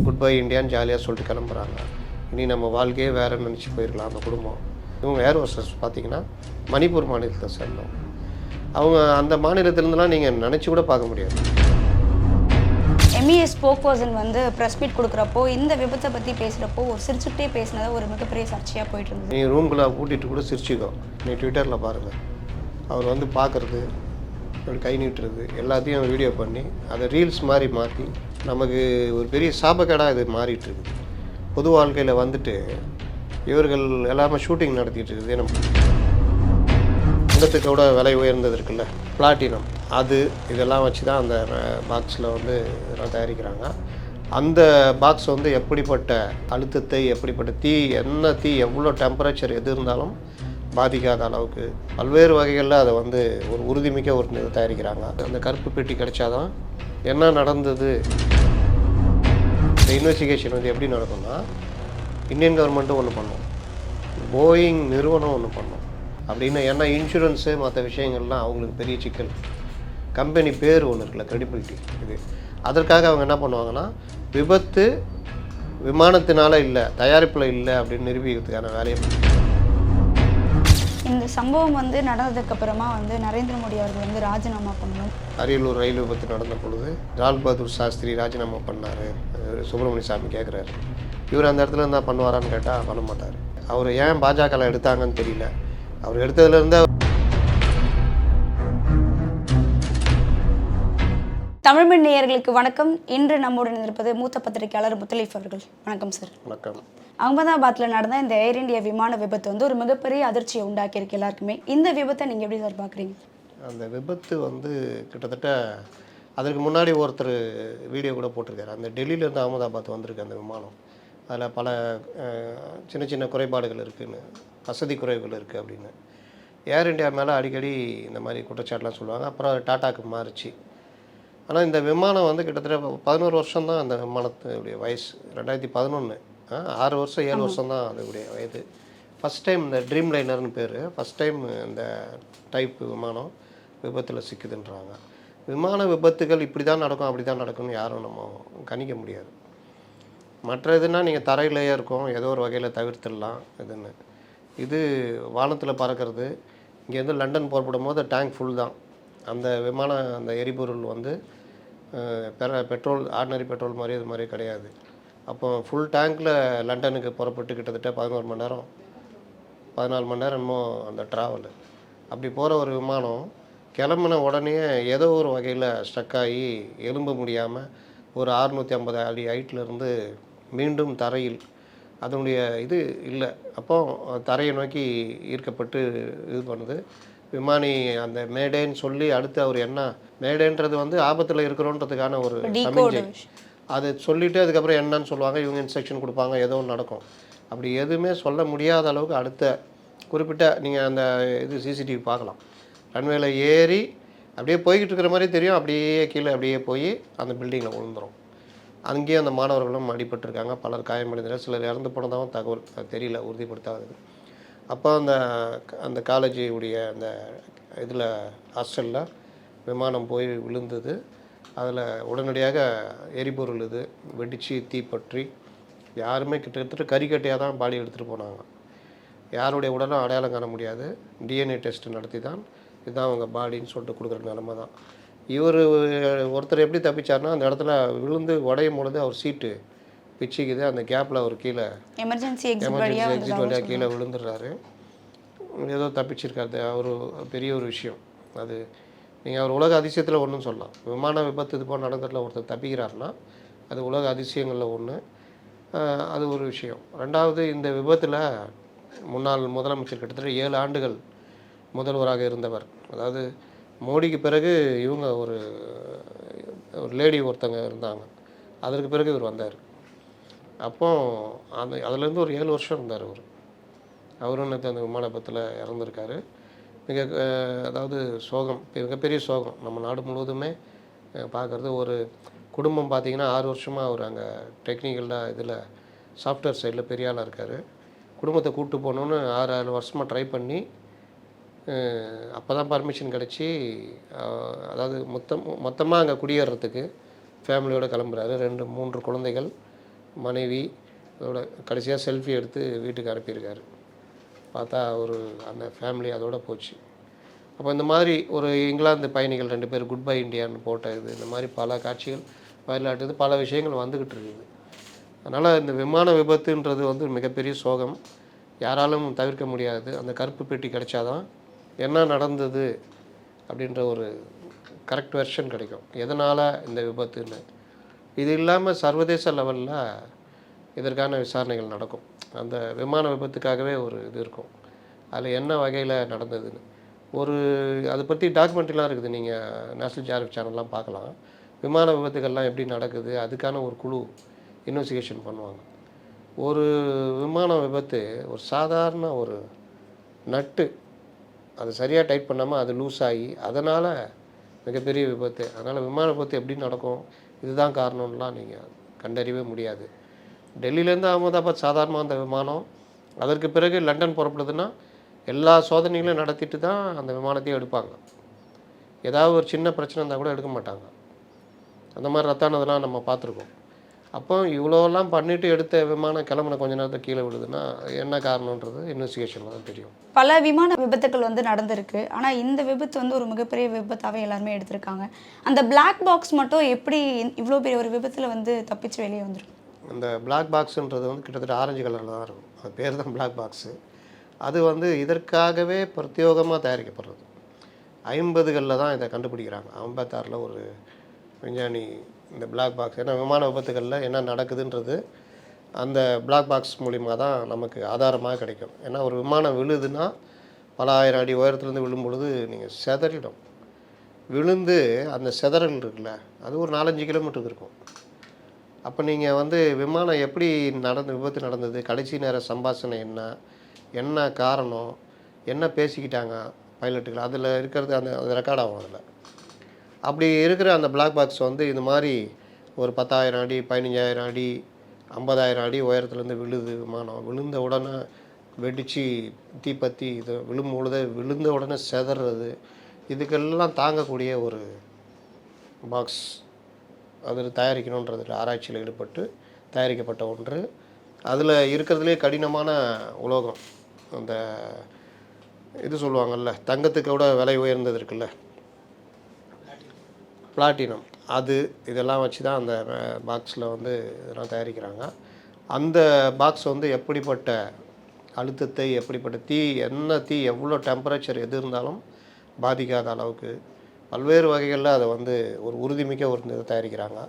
Good bye இண்டியான்னு ஜாலியாக சொல்லிட்டு கிளம்புறாங்க. இனி நம்ம வாழ்க்கையே வேறு நினச்சி போயிருக்கலாம் அந்த குடும்பம். இவங்க ஏர் ஹோஸ்டர்ஸ் பார்த்திங்கன்னா மணிப்பூர் மாநிலத்தை சேர்ந்தோம். அவங்க அந்த மாநிலத்திலேருந்துலாம் நீங்கள் நினச்சி கூட பார்க்க முடியாது. MEA ஸ்போக் பர்சன் வந்து ப்ரெஸ் மீட் கொடுக்குறப்போ இந்த விபத்தை பற்றி பேசுகிறப்போ ஒரு சிரிச்சுக்கிட்டே பேசினது ஒரு மிகப்பெரிய சர்ச்சையாக போயிட்டு இருந்தது. நீ ரூம்குள்ளே கூட்டிகிட்டு கூட சிரிச்சிக்கோ. நீ ட்விட்டரில் பாருங்கள், அவர் வந்து பார்க்குறது, அப்படி கை நீட்டுறது எல்லாத்தையும் வீடியோ பண்ணி அதை ரீல்ஸ் மாதிரி மாற்றி நமக்கு ஒரு பெரிய சாபக்கேடாக இது மாறிட்டுருக்குது. பொது வாழ்க்கையில் வந்துட்டு இவர்கள் எல்லாமே ஷூட்டிங் நடத்திட்டு இருக்குது. நம்ம தங்கத்துக்கோட விலை உயர்ந்தது இருக்குல்ல, பிளாட்டினம், அது இதெல்லாம் வச்சு தான் அந்த பாக்ஸில் வந்து இதெல்லாம் தயாரிக்கிறாங்க. அந்த பாக்ஸ் வந்து எப்படிப்பட்ட அழுத்தத்தை, எப்படிப்பட்ட தீ, என்ன தீ, எவ்வளோ டெம்பரேச்சர் எது இருந்தாலும் பாதிக்காத அளவுக்கு பல்வேறு வகைகளில் அதை வந்து ஒரு உறுதிமிக்க ஒரு இது தயாரிக்கிறாங்க. அந்த கருப்பு பெட்டி கிடைச்சாதான் என்ன நடந்தது. இந்த இன்வெஸ்டிகேஷன் வந்து எப்படி நடக்கும்னா, இந்தியன் கவர்மெண்ட்டும் ஒன்று பண்ணும், போயிங் நிறுவனம் ஒன்று பண்ணும் அப்படின்னு. ஏன்னா இன்சூரன்ஸு மற்ற விஷயங்கள்லாம் அவங்களுக்கு பெரிய சிக்கல். கம்பெனி பேர் ஒன்று இருக்குல்ல, கிரெடிபிலிட்டி, இது அதற்காக அவங்க என்ன பண்ணுவாங்கன்னா, விபத்து விமானத்தினால இல்லை, தயாரிப்பில் இல்லை அப்படின்னு நிரூபிக்கிறதுக்கான வேலையை. இந்த சம்பவம் வந்து நடந்ததுக்கப்புறமா வந்து நரேந்திர மோடி அவர்கள் வந்து ராஜினாமா பண்ணணும். அரியலூர் ரயில் விபத்து நடந்த பொழுது லால் பகதூர் சாஸ்திரி ராஜினாமா பண்ணார். சுப்பிரமணிய சாமி கேட்குறாரு, இவர் அந்த இடத்துல இருந்தால் பண்ணுவாரான்னு கேட்டால் பண்ண மாட்டார். அவர் ஏன் பாஜகவில் எடுத்தாங்கன்னு தெரியல. அவர் எடுத்ததுலேருந்து தமிழ்மண் நேயர்களுக்கு வணக்கம். இன்று நம்முடன் இருப்பது மூத்த பத்திரிகையாளர் முத்தலீஃப் அவர்கள். வணக்கம் சார். வணக்கம். அகமதாபாத்தில் நடந்த இந்த ஏர் இந்தியா விமான விபத்து வந்து ஒரு மிகப்பெரிய அதிர்ச்சியை உண்டாக்கியிருக்கு எல்லாருக்குமே. இந்த விபத்தை நீங்கள் எப்படி சார் பார்க்குறீங்க? அந்த விபத்து வந்து கிட்டத்தட்ட அதற்கு முன்னாடி ஒருத்தர் வீடியோ கூட போட்டிருக்காரு. அந்த டெல்லியிலேருந்து அகமதாபாத் வந்திருக்கு அந்த விமானம். அதில் பல சின்ன சின்ன குறைபாடுகள் இருக்குதுன்னு, வசதி குறைவுகள் இருக்குது அப்படின்னு. ஏர் இந்தியா மேலே அடிக்கடி இந்த மாதிரி குற்றச்சாட்டுலாம் சொல்லுவாங்க. அப்புறம் டாட்டாக்கு மாறிச்சு. ஆனால் இந்த விமானம் வந்து கிட்டத்தட்ட 11 வருஷம் தான் அந்த விமானத்துடைய வயசு. 2011, 6 வருஷம் 7 வருஷம் தான் அதோடைய வயது. ஃபஸ்ட் டைம் இந்த ட்ரீம் லைனர்னு பேர், ஃபஸ்ட் டைம் இந்த டைப் விமானம் விபத்தில் சிக்குதுன்றாங்க. விமான விபத்துகள் இப்படி தான் நடக்கும், அப்படி தான் நடக்கும்னு யாரும் நம்ம கணிக்க முடியாது. மற்ற இதுனால் நீங்கள் தரையிலேயே இருக்கும், ஏதோ ஒரு வகையில் தவிர்த்துடலாம் இதுன்னு. இது வானத்தில் பறக்கிறது. இங்கேருந்து லண்டன் புறப்படும் போது டேங்க் ஃபுல் தான். அந்த விமானம், அந்த எரிபொருள் வந்து பெட்ரோல், ஆர்டினரி பெட்ரோல் மாதிரி இது மாதிரி கிடையாது. அப்போ ஃபுல் டேங்க்கில் லண்டனுக்கு புறப்பட்டு கிட்டத்தட்ட 11 மணி நேரம் 14 மணி நேரம் என்னமோ அந்த ட்ராவலு. அப்படி போகிற ஒரு விமானம் கிளம்புன உடனே ஏதோ ஒரு வகையில் ஸ்டக் ஆகி எழும்ப முடியாமல் ஒரு 650 அடி ஹைட்லேருந்து மீண்டும் தரையில் அதனுடைய இது இல்லை. அப்போ தரையை நோக்கி ஈர்க்கப்பட்டு இது பண்ணுது. விமானி அந்த மேடேன்னு சொல்லி அடுத்து அவர் என்ன மேடேன்றது வந்து ஆபத்தில் இருக்கிறோன்றதுக்கான ஒரு சமிஞ்சை, அது சொல்லிவிட்டு அதுக்கப்புறம் என்னன்னு சொல்லுவாங்க, இவங்க இன்ஸ்ட்ரக்ஷன் கொடுப்பாங்க, ஏதோ ஒன்று நடக்கும். அப்படி எதுவுமே சொல்ல முடியாத அளவுக்கு அடுத்த குறிப்பிட்ட நீங்கள் அந்த இது சிசிடிவி பார்க்கலாம். ரன்வேல ஏறி அப்படியே போய்கிட்டு இருக்கிற மாதிரி தெரியும், அப்படியே கீழே அப்படியே போய் அந்த பில்டிங்கில் விழுந்துடும். அங்கேயே அந்த மாணவர்களும் அடிபட்டிருக்காங்க, பலர் காயமடைந்தார், சிலர் இறந்து போனதாகவும் தகவல், அது தெரியல, உறுதிப்படுத்தாது. அப்போ அந்த காலேஜ் உடைய அந்த இதில் ஹாஸ்டலில் விமானம் போய் விழுந்தது. அதில் உடனடியாக எரிபொருள் இது வெடித்து தீப்பற்றி யாருமே கிட்டத்தட்ட கறிக்கட்டையாக தான் பாடி எடுத்துகிட்டு போனாங்க. யாருடைய உடலும் அடையாளம் காண முடியாது. DNA டெஸ்ட் நடத்தி தான் இதுதான் அவங்க பாடின்னு சொல்லிட்டு கொடுக்குற நிலமை தான். இவர் ஒருத்தர் எப்படி தப்பிச்சார்னா, அந்த இடத்துல விழுந்து உடையும் பொழுது அவர் சீட்டு பிச்சுக்குது. அந்த கேப்பில் அவர் கீழே எமர்ஜென்சி எக்ஸிட் வழியாக கீழே விழுந்துடுறாரு. ஏதோ தப்பிச்சிருக்காரு. அவர் பெரிய ஒரு விஷயம் அது. நீங்கள் அவர் உலக அதிசயத்தில் ஒன்றும் சொல்லலாம். விமான விபத்து இது போல் நடந்ததில் ஒருத்தர் தப்பிக்கிறாருன்னா அது உலக அதிசயங்களில் ஒன்று. அது ஒரு விஷயம். ரெண்டாவது, இந்த விபத்தில் முன்னாள் முதலமைச்சர் கிட்டத்தட்ட 7 ஆண்டுகள் முதல்வராக இருந்தவர். அதாவது மோடிக்கு பிறகு இவங்க ஒரு லேடி ஒருத்தங்க இருந்தாங்க, அதற்கு பிறகு இவர் வந்தார். அப்போ அதுலேருந்து ஒரு 7 வருஷம் இருந்தார் அவர். அவரும் நேற்று அந்த விமான விபத்தில் இறந்துருக்காரு. அதாவது சோகம், மிகப்பெரிய சோகம். நம்ம நாடு முழுவதுமே பார்க்குறது. ஒரு குடும்பம் பார்த்திங்கன்னா 6 வருஷமாக அவர் அங்கே டெக்னிக்கலாக இதில் சாஃப்ட்வேர் சைடில் பெரிய ஆளாக இருக்கார். குடும்பத்தை கூப்பிட்டு போகணுன்னு 6 வருஷமாக ட்ரை பண்ணி அப்போ தான் பர்மிஷன் கிடச்சி, அதாவது மொத்தமாக அங்கே குடியேறதுக்கு ஃபேமிலியோடு கிளம்புறாரு. 2-3 குழந்தைகள், மனைவி அதோட கடைசியாக செல்ஃபி எடுத்து வீட்டுக்கு அனுப்பியிருக்காரு. பார்த்தா அந்த ஃபேமிலி அதோட போச்சு. அப்போ இந்த மாதிரி ஒரு இங்கிலாந்து பயணிகள் 2 பேர் குட் பை இண்டியான்னு போட்ட இந்த மாதிரி பல காட்சிகள் வரலாற்று பல விஷயங்கள் வந்துக்கிட்டு இருக்குது. அதனால் இந்த விமான விபத்துன்றது மிகப்பெரிய சோகம், யாராலும் தவிர்க்க முடியாது. அந்த கருப்பு பெட்டி கிடைச்சாதான் என்ன நடந்தது அப்படின்ற ஒரு கரெக்ட் வெர்ஷன் கிடைக்கும், எதனால் இந்த விபத்துன்னு. இது இல்லாமல் சர்வதேச லெவலில் இதற்கான விசாரணைகள் நடக்கும். அந்த விமான விபத்துக்காகவே ஒரு இது இருக்கும், அதில் என்ன வகையில் நடந்ததுன்னு. அதை பற்றி டாக்குமெண்ட்ரிலாம் இருக்குது, நீங்கள் நேஷ்னல் ஜியோகிராஃபிக் சேனல்லாம் பார்க்கலாம். விமான விபத்துக்கள்லாம் எப்படி நடக்குது, அதுக்கான ஒரு குழு இன்வெஸ்டிகேஷன் பண்ணுவாங்க. ஒரு விமான விபத்து ஒரு சாதாரண ஒரு நட்டு அது சரியாக டைட் பண்ணாமல் அது லூஸ் ஆகி அதனால் மிகப்பெரிய விபத்து. அதனால் விமான விபத்து எப்படி நடக்கும், இதுதான் காரணம்லாம் நீங்கள் கண்டறியவே முடியாது. டெல்லியிலேருந்து அகமதாபாத் சாதாரணமாக அந்த விமானம், அதற்கு பிறகு லண்டன் புறப்படுதுன்னா எல்லா சோதனைகளையும் நடத்திட்டு தான் அந்த விமானத்தையும் எடுப்பாங்க. ஏதாவது ஒரு சின்ன பிரச்சனை இருந்தால் கூட எடுக்க மாட்டாங்க. அந்த மாதிரி ரத்தானதெல்லாம் நம்ம பார்த்துருக்கோம். அப்போ இவ்வளோலாம் பண்ணிவிட்டு எடுத்த விமானம் கிளம்புன கொஞ்ச நேரத்தை கீழே விடுதுன்னா என்ன காரணன்றது இன்வெஸ்டிகேஷனில் தான் தெரியும். பல விமான விபத்துக்கள் நடந்திருக்கு. ஆனால் இந்த விபத்து ஒரு மிகப்பெரிய விபத்தாகவே எல்லாருமே எடுத்திருக்காங்க. அந்த பிளாக் பாக்ஸ் மட்டும் எப்படி இவ்வளோ பெரிய ஒரு விபத்தில் தப்பிச்சு வெளியே வந்துடும்? இந்த பிளாக் பாக்ஸுன்றது கிட்டத்தட்ட ஆரஞ்சு கலரில் தான் இருக்கும். அது பேர் தான் பிளாக் பாக்ஸு. அது இதற்காகவே பிரத்யோகமாக தயாரிக்கப்படுறது. 50களில் தான் இதை கண்டுபிடிக்கிறாங்க. 56ல் ஒரு விஞ்ஞானி இந்த பிளாக் பாக்ஸ், ஏன்னா விமான விபத்துகளில் என்ன நடக்குதுன்றது அந்த பிளாக் பாக்ஸ் மூலிமா தான் நமக்கு ஆதாரமாக கிடைக்கும். ஏன்னா ஒரு விமானம் விழுதுன்னா பல ஆயிரம் அடி உயரத்துலேருந்து விழும்பொழுது நீங்கள் செதறிடும். விழுந்து அந்த செதறல் இருக்குல்ல, அது ஒரு 4-5 கிலோமீட்டருக்கு இருக்கும். அப்போ நீங்கள் விமானம் எப்படி விபத்து நடந்தது, கடைசி நேர சம்பாஷணை என்ன காரணம், என்ன பேசிக்கிட்டாங்க பைலட்டுகள், அதில் இருக்கிறது அது ரெக்கார்ட் ஆகும். அதில் அப்படி இருக்கிற அந்த பிளாக் பாக்ஸ் இது மாதிரி ஒரு 10,000 அடி 15,000 அடி 50,000 அடி உயரத்துலேருந்து விழுது. விமானம் விழுந்த உடனே வெடித்து தீப்பற்றி இது விழுந்த உடனே செதறது, இதுக்கெல்லாம் தாங்கக்கூடிய ஒரு பாக்ஸ் அதில் தயாரிக்கணுன்றது ஆராய்ச்சியில் ஈடுபட்டு தயாரிக்கப்பட்ட ஒன்று. அதில் இருக்கிறதுலே கடினமான உலோகம், அந்த இது சொல்லுவாங்கள்ல, தங்கத்துக்கு கூட விலை உயர்ந்தது இருக்குல்ல, பிளாட்டினம், இதெல்லாம் வச்சு தான் அந்த பாக்ஸில் இதெல்லாம் தயாரிக்கிறாங்க. அந்த பாக்ஸ் எப்படிப்பட்ட அழுத்தத்தை, எப்படிப்பட்ட தீ எவ்வளோ டெம்பரேச்சர் எது இருந்தாலும் பாதிக்காத அளவுக்கு பல்வேறு வகைகளில் அதை ஒரு உறுதிமிக்க ஒரு இதை தயாரிக்கிறாங்க.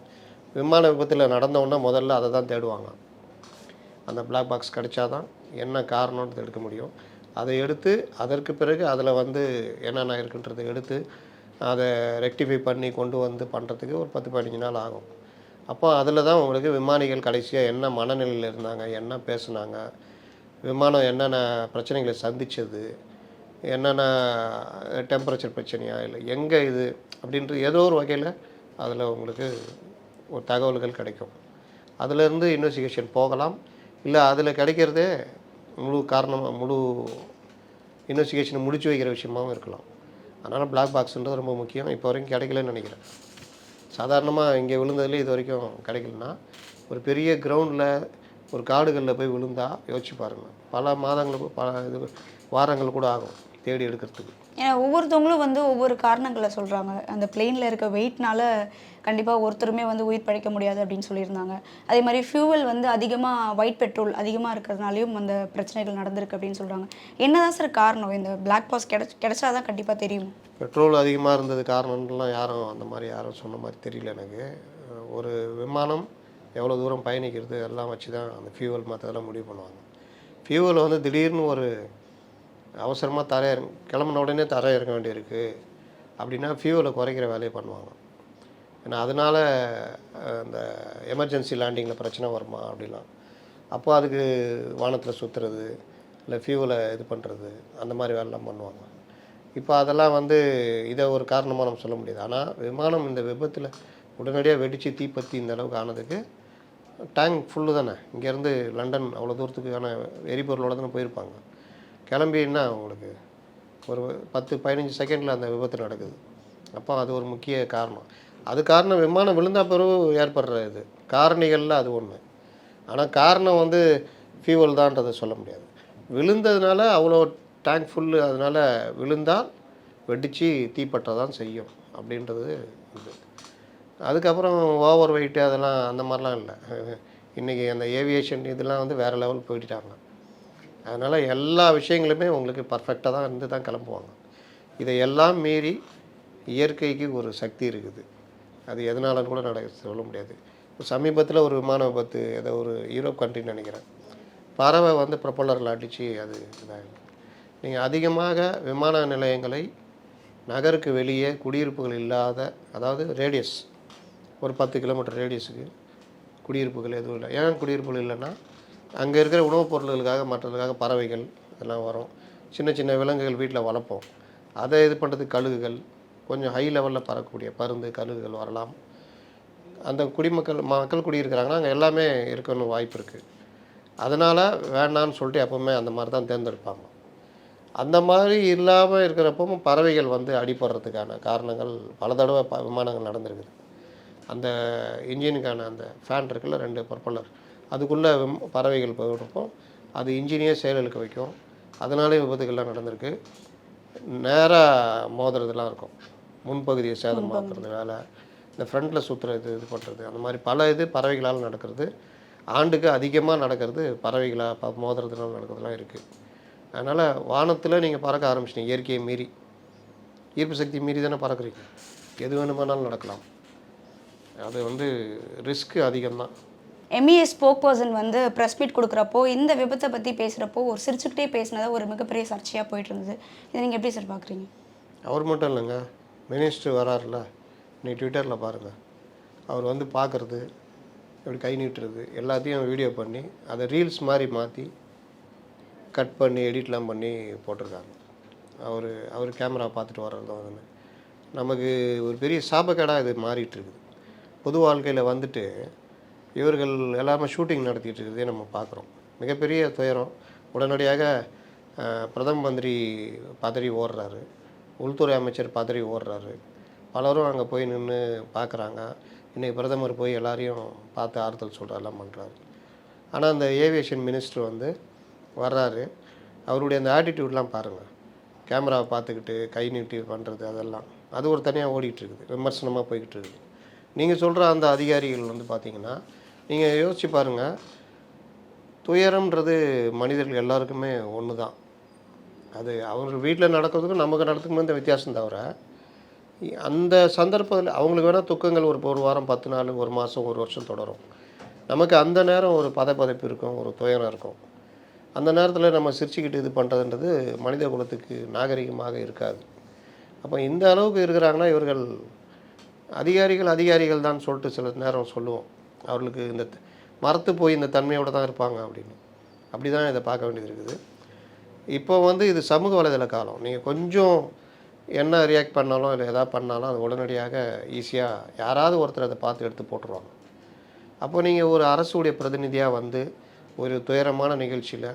விமான விபத்தில் நடந்தவுடனே முதல்ல அதை தான் தேடுவாங்க. அந்த பிளாக் பாக்ஸ் கிடைச்சாதான் என்ன காரணம்னு எடுக்க முடியும். அதை எடுத்து அதற்கு பிறகு அதில் என்னென்ன இருக்குன்றதை எடுத்து அதை ரெக்டிஃபை பண்ணி கொண்டு பண்ணுறதுக்கு ஒரு 10-15 நாள் ஆகும். அப்போ அதில் தான் உங்களுக்கு விமானிகள் கடைசியாக என்ன மனநிலையில் இருந்தாங்க, என்ன பேசுனாங்க, விமானம் என்னென்ன பிரச்சனைகளை சந்தித்தது, என்னென்ன டெம்பரேச்சர் பிரச்சனையா இல்லை எங்கே இது அப்படின்றது ஏதோ ஒரு வகையில் அதில் உங்களுக்கு ஒரு தகவல்கள் கிடைக்கும். அதிலேருந்து இன்வெஸ்டிகேஷன் போகலாம். இல்லை அதில் கிடைக்கிறதே முழு இன்வெஸ்டிகேஷனை முடிச்சு வைக்கிற விஷயமாகவும் இருக்கலாம். அதனால் பிளாக் பாக்ஸுன்றது ரொம்ப முக்கியம். இப்போ வரைக்கும் கிடைக்கலன்னு நினைக்கிறேன். சாதாரணமாக இங்கே விழுந்ததுலேயே இது வரைக்கும் கிடைக்கலன்னா, ஒரு பெரிய கிரவுண்டில் ஒரு காடுகளில் போய் விழுந்தால் யோசிச்சு பாருங்கள், பல மாதங்களுக்கு வாரங்கள் கூட ஆகும் தேடி எடுக்கிறதுக்கு. ஏன்னா ஒவ்வொருத்தவங்களும் ஒவ்வொரு காரணங்களை சொல்கிறாங்க. அந்த பிளெயினில் இருக்க வெயிட்னால கண்டிப்பாக ஒருத்தருமே உயிர் பழைக்க முடியாது அப்படின்னு சொல்லியிருந்தாங்க. அதே மாதிரி ஃபியூவல் அதிகமாக ஒயிட் பெட்ரோல் அதிகமாக இருக்கிறதுனாலையும் அந்த பிரச்சனைகள் நடந்திருக்கு அப்படின்னு சொல்கிறாங்க. என்னதான் சார் காரணம்? இந்த பிளாக் பாக்ஸ் கிடைச்சாதான் கண்டிப்பாக தெரியும். பெட்ரோல் அதிகமாக இருந்தது காரணம்லாம் அந்த மாதிரி யாரும் சொன்ன மாதிரி தெரியல எனக்கு. ஒரு விமானம் எவ்வளோ தூரம் பயணிக்கிறது எல்லாம் வச்சு தான் அந்த ஃபியூவல் மற்றதெல்லாம் முடிவு பண்ணுவாங்க. ஃபியூவல் திடீர்னு ஒரு அவசரமாக கிளம்புன உடனே இறங்க வேண்டியிருக்கு அப்படின்னா ஃபியூவலை குறைக்கிற வேலையை பண்ணுவாங்க. ஏன்னா அதனால் அந்த எமர்ஜென்சி லேண்டிங்கில் பிரச்சனை வருமா அப்படிலாம். அப்போ அதுக்கு வானத்தில் சுற்றுறது, இல்லை ஃபியூவலை இது பண்ணுறது, அந்த மாதிரி வேலைலாம் பண்ணுவாங்க. இப்போ அதெல்லாம் இதை ஒரு காரணமாக நம்ம சொல்ல முடியாது. ஆனால் விமானம் இந்த விபத்தில் உடனடியாக வெடித்து தீப்பற்றி இந்த அளவுக்கு ஆனதுக்கு டேங்க் ஃபுல்லு தானே. இங்கேருந்து லண்டன் அவ்வளோ தூரத்துக்கான எரிபொருளோட தானே போயிருப்பாங்க. கிளம்பின்னா உங்களுக்கு ஒரு 10-15 செகண்டில் அந்த விபத்து நடக்குது. அப்போ அது ஒரு முக்கிய காரணம். அது காரணம் விமானம் விழுந்தா பிறகு ஏற்படுற இது காரணிகளில் அது ஒன்று. ஆனால் காரணம் வந்து ஃபியூவல் தான்றதை சொல்ல முடியாது. விழுந்ததுனால அவ்வளோ டேங்க் ஃபுல்லு, அதனால் விழுந்தால் வெடித்து தீப்பற்ற தான் செய்யும் அப்படின்றது இது. அதுக்கப்புறம் ஓவர் வெயிட்டு அதெல்லாம் அந்த மாதிரிலாம் இல்லை. இன்றைக்கி அந்த ஏவியேஷன் இதெல்லாம் வந்து வேறு லெவல் போயிட்டாங்க. அதனால் எல்லா விஷயங்களுமே உங்களுக்கு பர்ஃபெக்டாக தான் இருந்து தான் கிளம்புவாங்க. இதையெல்லாம் மீறி இயற்கைக்கு ஒரு சக்தி இருக்குது. அது எதனாலன்னு கூட சொல்ல முடியாது. சமீபத்தில் ஒரு விமான விபத்து, ஏதோ ஒரு யூரோப் கண்ட்ரின்னு நினைக்கிறேன், பறவை வந்து ப்ரொப்பல்லரில் அடித்து அது இதாகிடும். நீங்கள் அதிகமாக விமான நிலையங்களை நகருக்கு வெளியே குடியிருப்புகள் இல்லாத, அதாவது ரேடியஸ் ஒரு 10 கிலோமீட்டர் ரேடியஸுக்கு குடியிருப்புகள் எதுவும் இல்லை. ஏன் குடியிருப்புகள் இல்லைன்னா, அங்கே இருக்கிற உணவுப் பொருட்களுக்காக மற்றதுக்காக பறவைகள் இதெல்லாம் வரும். சின்ன சின்ன விலங்குகள் வீட்டில் வளர்ப்போம். அதை இது பண்ணுறதுக்கு கழுகுகள், கொஞ்சம் ஹை லெவலில் பறக்கக்கூடிய பருந்து கழுகுகள் வரலாம். அந்த மக்கள் குடியிருக்கிறாங்கன்னா அங்கே எல்லாமே இருக்கணும் வாய்ப்பு இருக்குது. அதனால் வேண்டான்னு சொல்லிட்டு எப்போவுமே அந்த மாதிரி தான் தேர்ந்தெடுப்பாங்க. அந்த மாதிரி இல்லாமல் இருக்கிறப்பவும் பறவைகள் வந்து அடிபடுறதுக்கான காரணங்கள் பல தடவை விமானங்கள் நடந்திருக்குது. அந்த இன்ஜினுக்கான அந்த ஃபேன் இருக்குல்ல, 2 ப்ரொப்பல்லர், அதுக்குள்ளே பறவைகள் போயிடுறப்போ அது இன்ஜினையே செயலிழக்க வைக்கும். அதனாலே விபத்துகள்லாம் நடந்திருக்கு. நேராக மோதுறதுலாம் இருக்கும், முன்பகுதியை சேதமாக்குறது வேலை, இந்த ஃப்ரண்ட்டில் சுற்றுறது, இது பண்ணுறது, அந்த மாதிரி பல இது பறவைகளால் நடக்கிறது. ஆண்டுக்கு அதிகமாக நடக்கிறது பறவைகளாக மோதுறதுனால நடக்கிறதுலாம் இருக்குது. அதனால் வானத்தில் நீங்கள் பறக்க ஆரம்பிச்சிட்டீங்க, இயற்கையை மீறி, ஈர்ப்பு சக்தி மீறி தானே பறக்குறீங்க. எது வேணுமானாலும் நடக்கலாம். அது வந்து ரிஸ்க்கு அதிகம்தான். எம்இஎஸ் ஸ்போக் பர்சன் வந்து ப்ரெஸ் மீட் கொடுக்குறப்போ இந்த விபத்தை பற்றி பேசுகிறப்போ ஒரு சிரிச்சுக்கிட்டே பேசினதா ஒரு மிகப்பெரிய சர்ச்சையாக போயிட்டு இருந்தது. இதை நீங்கள் எப்படி சார் பார்க்குறீங்க? அவர் மட்டும் இல்லைங்க, மினிஸ்டர் வராருல, நீ ட்விட்டரில் பாருங்கள், அவர் வந்து பார்க்குறது, இப்படி கை நீட்டுறது எல்லாத்தையும் வீடியோ பண்ணி அதை ரீல்ஸ் மாதிரி மாற்றி கட் பண்ணி எடிட்லாம் பண்ணி போட்டிருக்காங்க. அவர் கேமரா பார்த்துட்டு வர்றதும் அதுன்னு நமக்கு ஒரு பெரிய சாபக்கேடாக இது மாறிட்டுருக்குது. பொது வாழ்க்கையில் வந்துட்டு இவர்கள் எல்லாமே ஷூட்டிங் நடத்திட்டு இருக்கிறதே நம்ம பார்க்குறோம். மிகப்பெரிய துயரம். உடனடியாக பிரதம மந்திரி பதறி ஓடுறாரு, உள்துறை அமைச்சர் பதறி ஓடுறாரு, பலரும் அங்கே போய் நின்று பார்க்குறாங்க. இன்றைக்கி பிரதமர் போய் எல்லாரையும் பார்த்து ஆறுதல் சொல்கிறதெல்லாம் பண்ணுறாரு. ஆனால் அந்த ஏவியேஷன் மினிஸ்டர் வந்து வர்றாரு, அவருடைய அந்த ஆட்டிடியூட்லாம் பாருங்கள், கேமராவை பார்த்துக்கிட்டு கை நீட்டி பண்ணுறது, அதெல்லாம் அது ஒரு தனியாக ஓடிட்டுருக்குது, விமர்சனமாக போய்கிட்டு இருக்குது. நீங்கள் சொல்கிற அந்த அதிகாரிகள் வந்து பார்த்திங்கன்னா, நீங்கள் யோசிச்சு பாருங்கள், துயரம்ன்றது மனிதர்கள் எல்லாருக்குமே ஒன்று தான். அது அவங்க வீட்டில் நடக்கிறதுக்கும் நமக்கு நடத்துக்குமே இந்த வித்தியாசம் தவிர, அந்த சந்தர்ப்பத்தில் அவங்களுக்கு வேணால் துக்கங்கள் ஒரு வாரம் 10 நாள், ஒரு மாதம், ஒரு வருஷம் தொடரும். நமக்கு அந்த நேரம் ஒரு பதைப்பு இருக்கும், ஒரு துயரம் இருக்கும். அந்த நேரத்தில் நம்ம சிரிச்சுக்கிட்டு இது பண்ணுறதுன்றது மனித குலத்துக்கு நாகரிகமாக இருக்காது. அப்போ இந்த அளவுக்கு இருக்கிறாங்கன்னா இவர்கள் அதிகாரிகள் தான் சொல்லிட்டு சில நேரம் சொல்லுவோம், அவர்களுக்கு இந்த மரத்து போய் இந்த தன்மையோடு தான் இருப்பாங்க அப்படின்னு. அப்படி தான் இதை பார்க்க வேண்டியது இருக்குது. இப்போ வந்து இது சமூக வலைதள காலம். நீங்கள் கொஞ்சம் என்ன ரியாக்ட் பண்ணாலும் இல்லை எதாவது பண்ணாலும் அது உடனடியாக ஈஸியாக யாராவது ஒருத்தர் அதை பார்த்து எடுத்து போட்டுருவாங்க. அப்போ நீங்கள் ஒரு அரசுடைய பிரதிநிதியாக வந்து ஒரு துயரமான நிகழ்ச்சியில்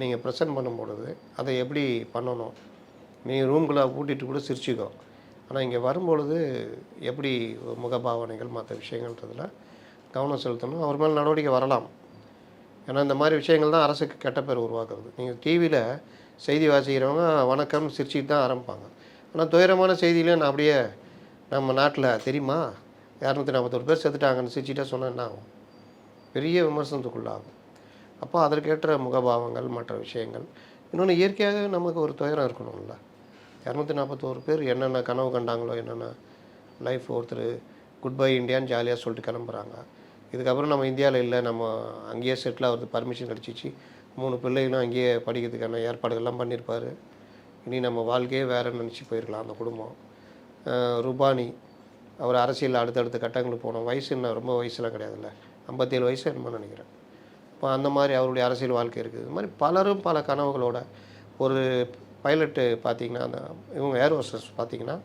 நீங்கள் ப்ரெசென்ட் பண்ணும் பொழுது அதை எப்படி பண்ணணும், நீங்கள் ரூம்குள்ளே பூட்டிட்டு கூட சிரிச்சுக்கோ, ஆனால் இங்கே வரும்பொழுது எப்படி முகபாவனைகள் மற்ற விஷயங்கள்ன்றதில் கவனம் செலுத்தணும். அவர் மேலே நடவடிக்கை வரலாம். ஏன்னா இந்த மாதிரி விஷயங்கள் தான் அரசுக்கு கெட்ட பேர் உருவாக்குறது. நீங்கள் டிவியில் செய்தி வாசிக்கிறவங்க வணக்கம் சிரிச்சுட்டு தான் ஆரம்பிப்பாங்க. ஆனால் துயரமான செய்தியிலே நான் அப்படியே நம்ம நாட்டில் தெரியுமா 241 பேர் செத்துட்டாங்கன்னு சிரிச்சிட்டே சொன்னால் என்ன ஆகும்? பெரிய விமர்சனத்துக்குள்ளாகும். அப்போ அதற்கேற்ற முகபாவங்கள் மற்ற விஷயங்கள். இன்னொன்று, இயற்கையாக நமக்கு ஒரு துயரம் இருக்கணும்ல. 241 பேர் என்னென்ன கனவு கண்டாங்களோ, என்னென்ன லைஃப், ஒருத்தர் குட் பை இந்தியான்னு ஜாலியாக சொல்லிட்டு கிளம்புறாங்க. இதுக்கப்புறம் நம்ம இந்தியாவில் இல்லை, நம்ம அங்கேயே செட்டில் ஆகிறது பர்மிஷன் கிடச்சிச்சு, 3 பிள்ளைகளும் அங்கேயே படிக்கிறதுக்கான ஏற்பாடுகள்லாம் பண்ணியிருப்பார். இனி நம்ம வாழ்க்கையே வேறுன்னு நினச்சி போயிருக்கலாம் அந்த குடும்பம். ருபானி, அவர் அரசியல் அடுத்தடுத்த கட்டங்களுக்கு போனோம். வயசு என்ன ரொம்ப வயசுலாம் கிடையாதுல்ல, 57 வயசு என்னமோ நினைக்கிறேன். இப்போ அந்த மாதிரி அவருடைய அரசியல் வாழ்க்கை இருக்குது. இது மாதிரி பலரும் பல கனவுகளோட. ஒரு பைலட்டு பார்த்திங்கன்னா, அந்த இவங்க ஏர் ஹோஸ்டர்ஸ் பார்த்திங்கன்னா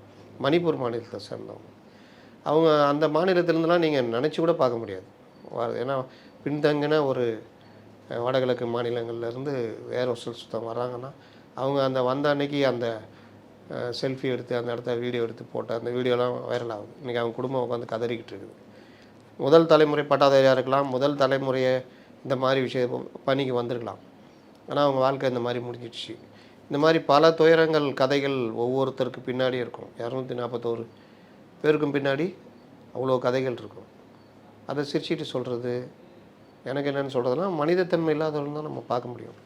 மணிப்பூர் மாநிலத்தை சேர்ந்தவங்க. அவங்க அந்த மாநிலத்திலேருந்துலாம் நீங்கள் நினச்சி கூட பார்க்க முடியாது. ஏன்னா பின்தங்கின ஒரு வடகிழக்கு மாநிலங்கள்லேருந்து ஏர் ஹோஸ்டர்ஸ் சுத்தம் வர்றாங்கன்னா, அவங்க அந்த வந்த அன்னைக்கு அந்த செல்ஃபி எடுத்து அந்த இடத்த வீடியோ எடுத்து போட்டு அந்த வீடியோலாம் வைரல் ஆகுது. இன்றைக்கி அவங்க குடும்பம் உட்காந்து கதறிக்கிட்டு இருக்குது. முதல் தலைமுறை பட்டாதாரியாக இருக்கலாம், முதல் தலைமுறையை இந்த மாதிரி பணிக்கு வந்திருக்கலாம். ஆனால் அவங்க வாழ்க்கை இந்த மாதிரி முடிஞ்சிடுச்சு. இந்த மாதிரி பல துயரங்கள் கதைகள் ஒவ்வொருத்தருக்கு பின்னாடி இருக்கும். 241 பேருக்கும் பின்னாடி அவ்வளோ கதைகள் இருக்கும். அதை சிரிச்சிட்டு சொல்கிறது, எனக்கு என்னென்னு சொல்கிறதுனா மனிதத்தன்மை இல்லாதவர்கள் தான் நம்ம பார்க்க முடியும்.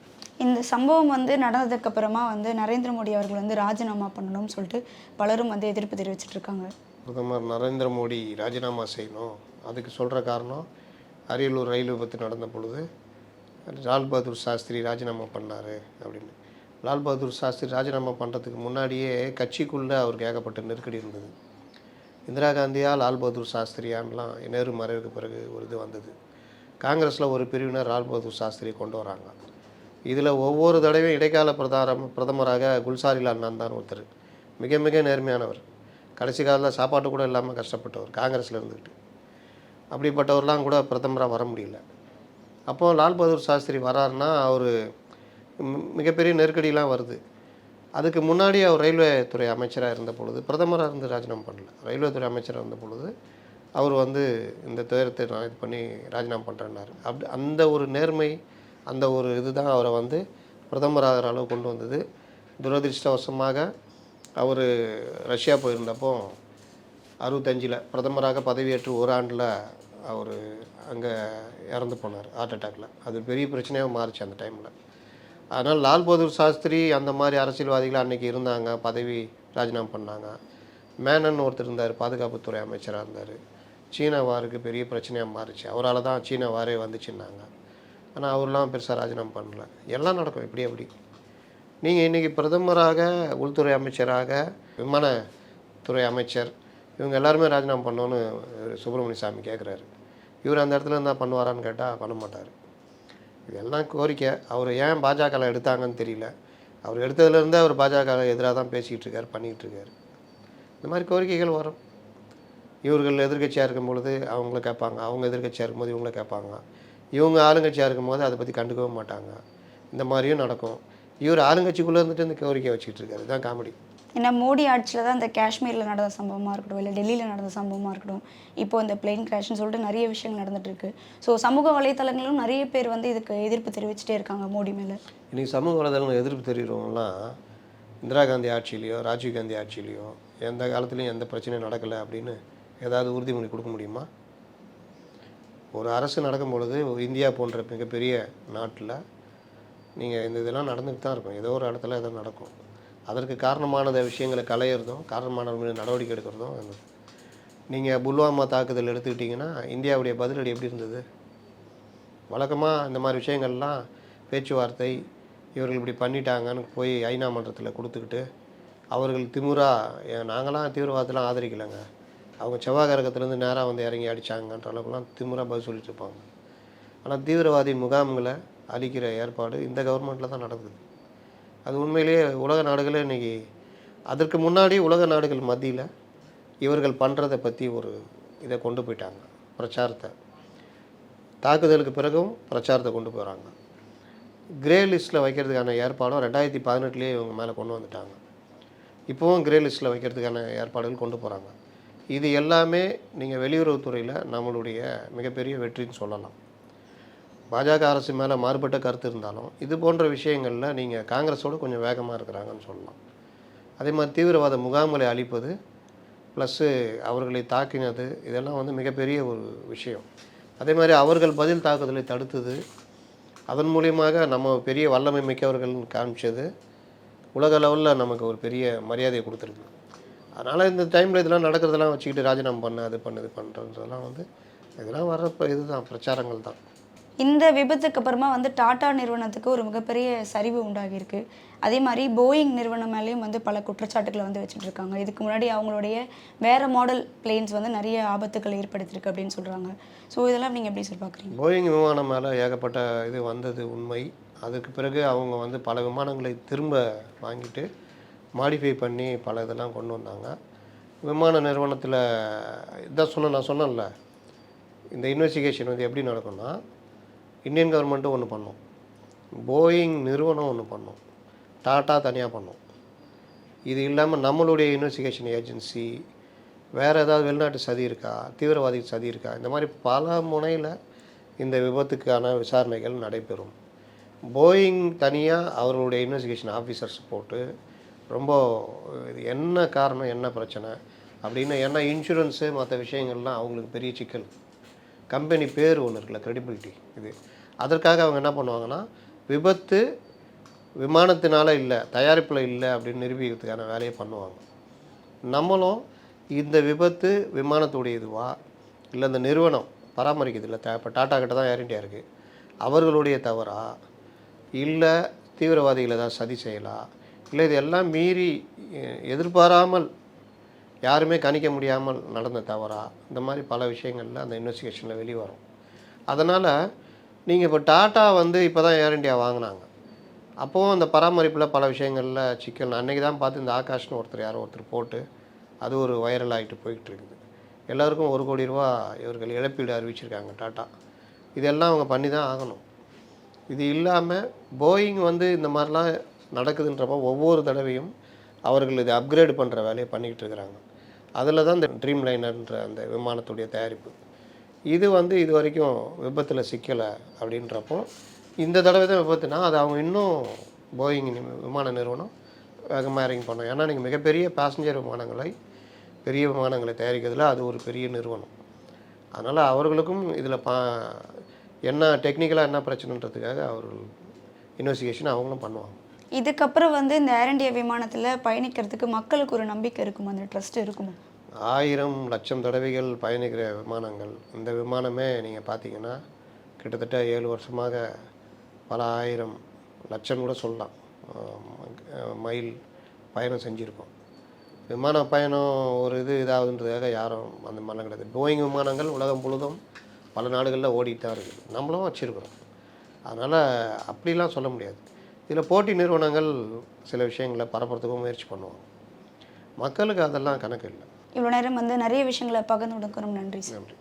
இந்த சம்பவம் வந்து நடந்ததுக்கு அப்புறமா வந்து நரேந்திர மோடி அவர்கள் வந்து ராஜினாமா பண்ணணும்னு சொல்லிட்டு பலரும் வந்து எதிர்ப்பு தெரிவிச்சிட்டு இருக்காங்க. பிரதமர் நரேந்திர மோடி ராஜினாமா செய்யணும். அதுக்கு சொல்கிற காரணம், அரியலூர் ரயில் விபத்து நடந்த பொழுது லால் பகதூர் சாஸ்திரி ராஜினாமா பண்ணார் அப்படின்னு. லால் பகதூர் சாஸ்திரி ராஜினாமா பண்ணுறதுக்கு முன்னாடியே கட்சிக்குள்ளே அவருக்கு ஏகப்பட்ட நெருக்கடி இருந்தது. இந்திரா காந்தியா லால் பகதூர் சாஸ்திரியான்லாம் நேரு மறைவுக்கு பிறகு ஒரு இது வந்தது. காங்கிரஸில் ஒரு பிரிவினர் லால் பகதூர் சாஸ்திரியை கொண்டு வராங்க. இதில் ஒவ்வொரு தடவையும் இடைக்கால பிரதமராக குல்சாரிலால் நந்தான் ஒருத்தர், மிக மிக நேர்மையானவர். கடைசி காலத்தில் சாப்பாட்டு கூட இல்லாமல் கஷ்டப்பட்டவர் காங்கிரஸில் இருந்துக்கிட்டு. அப்படிப்பட்டவர்லாம் கூட பிரதமராக வர முடியல. அப்போது லால் பகதூர் சாஸ்திரி வராருன்னா அவர் மிகப்பெரிய நெருக்கடியெலாம் வருது. அதுக்கு முன்னாடி அவர் ரயில்வே துறை அமைச்சராக இருந்த பொழுது பிரதமராக இருந்து ராஜினாமா பண்ணல. ரயில்வே துறை அமைச்சராக இருந்த பொழுது அவர் வந்து இந்த துயரத்தை நான் இது பண்ணி ராஜினாமா பண்ணுறேன்னாரு. அந்த ஒரு நேர்மை, அந்த ஒரு இதுதான் அவரை வந்து பிரதமராகிற அளவு கொண்டு வந்தது. துரதிர்ஷ்டவசமாக அவர் ரஷ்யா போயிருந்தப்போ 65 பிரதமராக பதவியேற்று ஒரு ஆண்டில் அவர் அங்கே இறந்து போனார் ஹார்ட் அட்டாக்ல. அது பெரிய பிரச்சனையாக மாறிச்சு அந்த டைமில். அதனால் லால் பகதூர் சாஸ்திரி அந்த மாதிரி அரசியல்வாதிகள் அன்றைக்கி இருந்தாங்க, பதவி ராஜினாமா பண்ணாங்க. மேனன் ஒருத்தர் இருந்தார், பாதுகாப்புத்துறை அமைச்சராக இருந்தார். சீனா வாருக்கு பெரிய பிரச்சனையாக மாறிச்சு. அவரால் தான் சீனா வாரே வந்துச்சுன்னாங்க. ஆனால் அவர்லாம் பெருசாக ராஜினாமா பண்ணல. எல்லாம் நடக்கும் இப்படி அப்படி. நீங்கள் இன்றைக்கி பிரதமராக, உள்துறை அமைச்சராக, விமானத்துறை அமைச்சர், இவங்க எல்லாருமே ராஜினாமா பண்ணோன்னு சுப்பிரமணிய சாமி கேட்குறாரு. இவர் அந்த இடத்துல இருந்தால் பண்ணுவாரான்னு கேட்டால் பண்ண மாட்டார். இதெல்லாம் கோரிக்கை. அவர் ஏன் பாஜகவில் எடுத்தாங்கன்னு தெரியல. அவர் எடுத்ததுலேருந்தே அவர் பாஜக எதிராக தான் பேசிக்கிட்டு இருக்கார், பண்ணிக்கிட்டு இருக்கார். இந்த மாதிரி கோரிக்கைகள் வரும். இவர்கள் எதிர்கட்சியாக இருக்கும் பொழுது அவங்கள கேட்பாங்க, அவங்க எதிர்கட்சியாக இருக்கும்போது இவங்கள கேட்பாங்க, இவங்க ஆளுங்கட்சியாக இருக்கும்போது அதை பற்றி கண்டுக்கவே மாட்டாங்க. இந்த மாதிரியும் நடக்கும். இவர் ஆளுங்கட்சிக்குள்ளே இருந்துட்டு இந்த கோரிக்கை வச்சுக்கிட்டு இருக்காரு. இதுதான் காமெடி. ஏன்னா மோடி ஆட்சியில் தான் இந்த காஷ்மீரில் நடந்த சம்பவமாக இருக்கட்டும், இல்லை டெல்லியில் நடந்த சம்பவமாக இருக்கட்டும், இப்போது இந்த பிளேன் கிராஷ்னு சொல்லிட்டு நிறைய விஷயங்கள் நடந்துகிட்ருக்கு. ஸோ சமூக வலைத்தளங்களும் நிறைய பேர் வந்து இதுக்கு எதிர்ப்பு தெரிவிச்சுட்டே இருக்காங்க மோடி மேலே. இன்றைக்கி சமூக வலைதளங்கள் எதிர்ப்பு தெரிவிக்கிறவங்களாம் இந்திரா காந்தி ஆட்சியிலையோ ராஜீவ் காந்தி ஆட்சியிலையோ எந்த காலத்துலையும் எந்த பிரச்சனையும் நடக்கலை அப்படின்னு ஏதாவது உறுதிமொழி கொடுக்க முடியுமா? ஒரு அரசு நடக்கும் பொழுது இந்தியா போன்ற மிகப்பெரிய நாட்டில் நீங்கள் இந்த இதெல்லாம் நடந்துட்டு தான் இருக்கும். ஏதோ ஒரு இடத்துல எதோ நடக்கும். அதற்கு காரணமான விஷயங்களை களையிறதும், காரணமான நடவடிக்கை எடுக்கிறதும். நீங்கள் புல்வாமா தாக்குதல் எடுத்துக்கிட்டிங்கன்னா இந்தியாவுடைய பதிலடி எப்படி இருந்தது? வழக்கமாக இந்த மாதிரி விஷயங்கள்லாம் பேச்சுவார்த்தை, இவர்கள் இப்படி பண்ணிட்டாங்கன்னு போய் ஐநா மன்றத்தில் கொடுத்துக்கிட்டு அவர்கள் நாங்களாம் தீவிரவாதத்தெலாம் ஆதரிக்கலைங்க, அவங்க செவ்வாய் கிரகத்துலேருந்து நேராக வந்து இறங்கி அடித்தாங்கன்ற அளவுக்குலாம் திமுறாக பதில் சொல்லிட்டு இருப்பாங்க. ஆனால் தீவிரவாதி முகாம்களை அழிக்கிற ஏற்பாடு இந்த கவர்மெண்ட்டில் தான் நடக்குது. அது உண்மையிலேயே உலக நாடுகளே இன்றைக்கி, அதற்கு முன்னாடி உலக நாடுகள் மத்தியில் இவர்கள் பண்ணுறதை பற்றி ஒரு இதை கொண்டு போயிட்டாங்க, பிரச்சாரத்தை. தாக்குதலுக்கு பிறகும் பிரச்சாரத்தை கொண்டு போகிறாங்க. கிரே லிஸ்ட்டில் வைக்கிறதுக்கான ஏற்பாடும் 2018 இவங்க மேலே கொண்டு வந்துட்டாங்க. இப்போவும் கிரே லிஸ்ட்டில் வைக்கிறதுக்கான ஏற்பாடுகள் கொண்டு போகிறாங்க. இது எல்லாமே நீங்கள் வெளியுறவுத்துறையில் நம்மளுடைய மிகப்பெரிய வெற்றின்னு சொல்லலாம். பாஜக அரசு மேலே மாறுபட்ட கருத்து இருந்தாலும் இது போன்ற விஷயங்களில் நீங்கள் காங்கிரஸோடு கொஞ்சம் வேகமாக இருக்கிறாங்கன்னு சொல்லலாம். அதே மாதிரி தீவிரவாத முகாம்களை அழிப்பது ப்ளஸ்ஸு அவர்களை தாக்கினது, இதெல்லாம் வந்து மிகப்பெரிய ஒரு விஷயம். அதே மாதிரி அவர்கள் பதில் தாக்குதலை தடுத்தது, அதன் மூலியமாக நம்ம பெரிய வல்லமை மிக்கவர்கள்னு காமிச்சது உலக லெவலில் நமக்கு ஒரு பெரிய மரியாதையை கொடுத்துருக்கு. அதனால் இந்த டைமில் இதெல்லாம் நடக்கிறதெல்லாம் வச்சுக்கிட்டு ராஜினாமா பண்ண அது பண்ணுறதுலாம் வந்து இதெல்லாம் வர்றப்போ இதுதான் பிரச்சாரங்கள் தான். இந்த விபத்துக்கு அப்புறமா வந்து டாடா நிறுவனத்துக்கு ஒரு மிகப்பெரிய சரிவு உண்டாகியிருக்கு. அதே மாதிரி போயிங் நிறுவனம் மேலேயும் வந்து பல குற்றச்சாட்டுகளை வந்து வச்சுட்டு இருக்காங்க. இதுக்கு முன்னாடி அவங்களுடைய வேறு மாடல் பிளேன்ஸ் வந்து நிறைய ஆபத்துக்கள் ஏற்படுத்தியிருக்கு அப்படின்னு சொல்கிறாங்க. ஸோ இதெல்லாம் நீங்கள் எப்படி சார் பார்க்குறீங்க? போயிங் விமானம் மேலே ஏகப்பட்ட இது வந்தது உண்மை. அதுக்கு பிறகு அவங்க வந்து பல விமானங்களை திரும்ப வாங்கிட்டு மாடிஃபை பண்ணி பல இதெல்லாம் கொண்டு வந்தாங்க. விமான நிறுவனத்தில் இதான் நான் சொன்னேன்ல, இந்த இன்வெஸ்டிகேஷன் வந்து எப்படி நடக்கும்னா, இந்தியன் கவர்மெண்ட்டும் ஒன்று பண்ணும், போயிங் நிறுவனம் ஒன்று பண்ணும், டாட்டா தனியாக பண்ணும். இது இல்லாமல் நம்மளுடைய இன்வெஸ்டிகேஷன் ஏஜென்சி வேறு ஏதாவது வெளிநாட்டு சதி இருக்கா, தீவிரவாதி சதி இருக்கா, இந்த மாதிரி பல முனையில் இந்த விபத்துக்கான விசாரணைகள் நடைபெறும். போயிங் தனியாக அவர்களுடைய இன்வெஸ்டிகேஷன் ஆஃபீஸர்ஸ் போட்டு ரொம்ப இது என்ன காரணம், என்ன பிரச்சனை அப்படின்னு. ஏன்னா இன்சூரன்ஸு மற்ற விஷயங்கள்லாம் அவங்களுக்கு பெரிய சிக்கல். கம்பெனி பேர் ஒன்று இருக்குல்ல, க்ரெடிபிலிட்டி, இது அதற்காக அவங்க என்ன பண்ணுவாங்கன்னா, விபத்து விமானத்தினால இல்லை, தயாரிப்பில் இல்லை அப்படின்னு நிரூபிக்கிறதுக்கான வேலையை பண்ணுவாங்க. நம்மளும் இந்த விபத்து விமானத்துடைய இதுவா, இல்லை இந்த நிறுவனம் பராமரிக்கிறது இல்லை, இப்போ டாட்டா கிட்ட தான் ஏர் இண்டியா இருக்குது, அவர்களுடைய தவறா, இல்லை தீவிரவாதிகள் ஏதாவது சதி செய்யலா, இல்லை இது எல்லாம் மீறி எதிர்பாராமல் யாருமே கணிக்க முடியாமல் நடந்த தவறா, இந்த மாதிரி பல விஷயங்களில் அந்த இன்வெஸ்டிகேஷனில் வெளியே வரும். அதனால் நீங்கள் இப்போ டாட்டா வந்து இப்போ தான் ஏர் இண்டியா வாங்கினாங்க, அப்போவும் அந்த பராமரிப்பில் பல விஷயங்களில் சிக்கல். அன்றைக்கி தான் பார்த்து இந்த ஆகாஷ்னு யாரோ ஒருத்தர் போட்டு அது ஒரு வைரல் ஆகிட்டு போய்கிட்டு இருக்குது. எல்லாருக்கும் ₹1 கோடி இவர்கள் இழப்பீடு அறிவிச்சிருக்காங்க டாட்டா. இதெல்லாம் அவங்க பண்ணி தான் ஆகணும். இது இல்லாமல் போயிங் வந்து இந்த மாதிரிலாம் நடக்குதுன்றப்போ ஒவ்வொரு தடவையும் அவர்கள் இதை அப்கிரேட் பண்ணுற வேலையை பண்ணிக்கிட்டு இருக்கிறாங்க. அதில் தான் இந்த ட்ரீம் லைனர்ன்ற அந்த விமானத்துடைய தயாரிப்பு இது வந்து இது வரைக்கும் விபத்தில் சிக்கலை அப்படின்றப்போ, இந்த தடவை தான் விபத்துனா அது அவங்க இன்னும் போயிங் விமான நிறுவனம் வேகமாக இறங்கி பண்ணோம். ஏன்னா நீங்கள் மிகப்பெரிய பேசஞ்சர் விமானங்களை, பெரிய விமானங்களை தயாரிக்கிறதுல அது ஒரு பெரிய நிறுவனம். அதனால் அவர்களுக்கும் இதில் என்ன டெக்னிக்கலாக என்ன பிரச்சனைன்றதுக்காக அவர்கள் இன்வெஸ்டிகேஷன் அவங்களும் பண்ணுவாங்க. இதுக்கப்புறம் வந்து இந்த ஏர் இண்டியா விமானத்தில் பயணிக்கிறதுக்கு மக்களுக்கு ஒரு நம்பிக்கை இருக்குமா, அந்த ட்ரஸ்ட் இருக்குமா? 1000 லட்சம் தடவைகள் பயணிக்கிற விமானங்கள். இந்த விமானமே நீங்கள் பார்த்தீங்கன்னா கிட்டத்தட்ட 7 வருஷமாக பல 1000 லட்சம் கூட சொல்லலாம் மைல் பயணம் செஞ்சுருக்கோம். விமான பயணம் ஒரு இதாகுதுன்றதுக்காக யாரும் அந்த மாதிரிலாம் கிடையாது. போயிங் விமானங்கள் உலகம் முழுதும் பல நாடுகளில் ஓடிட்டு தான் இருக்குது, நம்மளும் வச்சுருக்கிறோம். அதனால் அப்படிலாம் சொல்ல முடியாது. இதில் போட்டி நிறுவனங்கள் சில விஷயங்களை பரப்புறதுக்கும் முயற்சி பண்ணுவாங்க. மக்களுக்கு அதெல்லாம் கணக்கு இல்லை. இவ்வளோ நேரம் வந்து நிறைய விஷயங்களை பகிர்ந்து கொடுக்கணும். நன்றி சார். நன்றி.